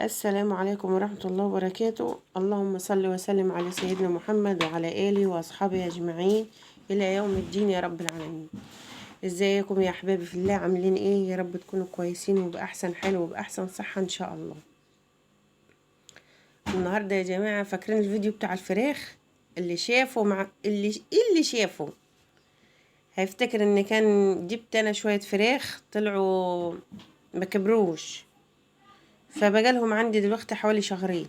السلام عليكم ورحمة الله وبركاته. اللهم صل وسلم على سيدنا محمد وعلى آله وأصحابه أجمعين إلى يوم الدين يا رب العالمين. ازيكم يا أحبابي في الله؟ عاملين ايه؟ يا رب تكونوا كويسين وبأحسن حال وبأحسن صحة إن شاء الله. النهاردة يا جماعة فاكرين الفيديو بتاع الفراخ؟ اللي شافه اللي شافه هيفتكر ان كان جبت انا شوية فراخ طلعوا ما كبروش، فبقالهم عندي دلوقتي حوالي شهرين،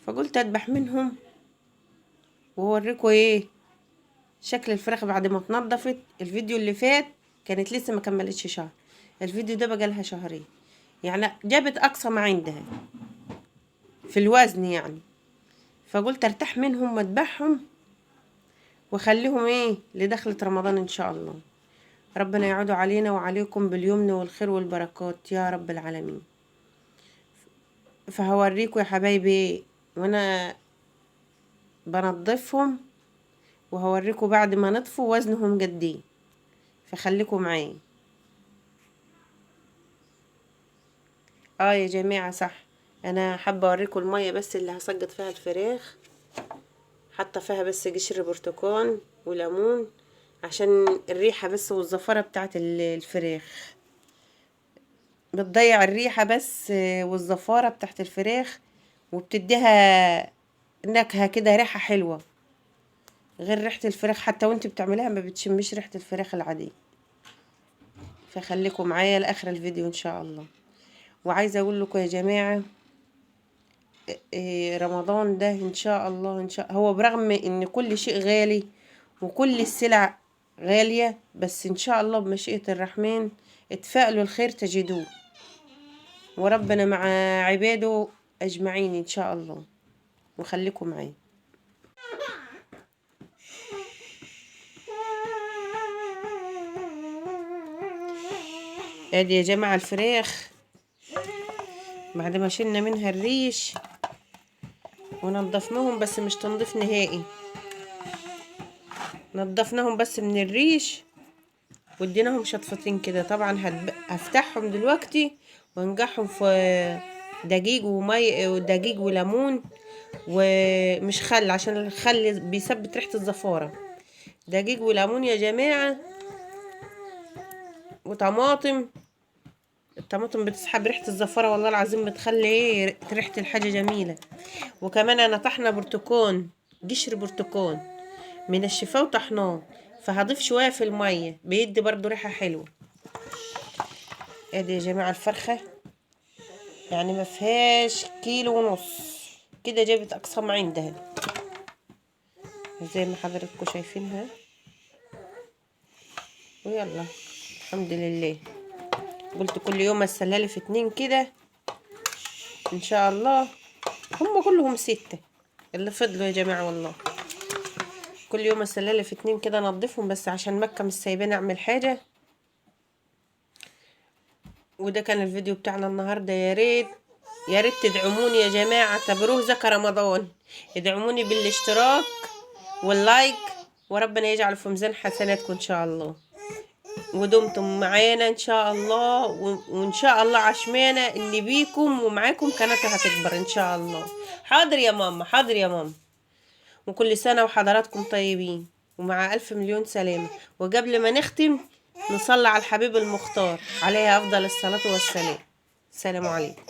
فقلت اذبح منهم وهوريكوا ايه شكل الفراخ بعد ما اتنضفت. الفيديو اللي فات كانت لسه ما كملتش شهر، الفيديو ده بقالها شهرين، يعني جابت اقصى ما عندها في الوزن يعني. فقلت ارتاح منهم واذبحهم وخليهم ايه لدخلة رمضان ان شاء الله. ربنا يعود علينا وعليكم باليمن والخير والبركات يا رب العالمين. فهوريكوا يا حبايبي وانا بنضفهم، وهوريكم بعد ما نطفوا وزنهم قد ايه، فخليكم معايا. يا جماعة صح، انا حابة اوريكم المية بس اللي هسقط فيها الفراخ، حاطة فيها بس قشر برتقال وليمون عشان الريحة بس والزفرة بتاعت الفراخ، بتضيع الريحة بس والزفارة بتاعت الفراخ، وبتديها نكهة كده، ريحة حلوة غير ريحة الفراخ، حتى وانت بتعمليها ما بتشمش ريحة الفراخ العادية. فخليكم معايا لاخر الفيديو ان شاء الله. وعايزه اقول لكم يا جماعه، رمضان ده ان شاء الله هو برغم ان كل شيء غالي وكل السلع غاليه، بس ان شاء الله بمشيئه الرحمن اتفائلوا الخير تجدوه، وربنا مع عباده اجمعين ان شاء الله. وخليكم معايا. ادي يا جماعه الفراخ بعد ما شلنا منها الريش ونضفناهم، بس مش تنظيف نهائي، نضفناهم بس من الريش واديناهم شطفتين كده. طبعا هفتحهم دلوقتي وانقعهم في دقيق ومي ودقيق وليمون، ومش خل عشان الخل بيثبت ريحة الزفارة. دقيق وليمون يا جماعة وطماطم. الطماطم بتسحب ريحة الزفارة والله العظيم، بتخلي ايه ريحة الحاجة جميلة. وكمان انا طحنة برتقان، قشر برتقان من الشفا وطحناه، فهضيف شوية في المية بيدي برضو ريحة حلوة. ادي يا جماعة الفرخة يعني ما فيهاش كيلو ونص كده، جابت اقصى ما عندها زي ما حضراتكم شايفينها. ويلا الحمد لله، قلت كل يوم اسلالي في 2 كده ان شاء الله. هم كلهم 6 اللي فضلوا يا جماعة، والله كل يوم اسلالي في 2 كده انضفهم، بس عشان مكة مش سايباني اعمل حاجة. وده كان الفيديو بتاعنا النهاردة. يا ريت تدعموني يا جماعة، اعتبروه زكاة رمضان، ادعموني بالاشتراك واللايك، وربنا يجعل في ميزان حسناتكم ان شاء الله. ودمتم معانا ان شاء الله، وان شاء الله عشمانة ان بيكم ومعاكم قناتها هتكبر ان شاء الله. حاضر يا ماما، حاضر يا ماما. وكل سنة وحضراتكم طيبين ومع ألف مليون سلامة. وقبل ما نختم نصلي على الحبيب المختار عليه أفضل الصلاة والسلام. السلام عليكم.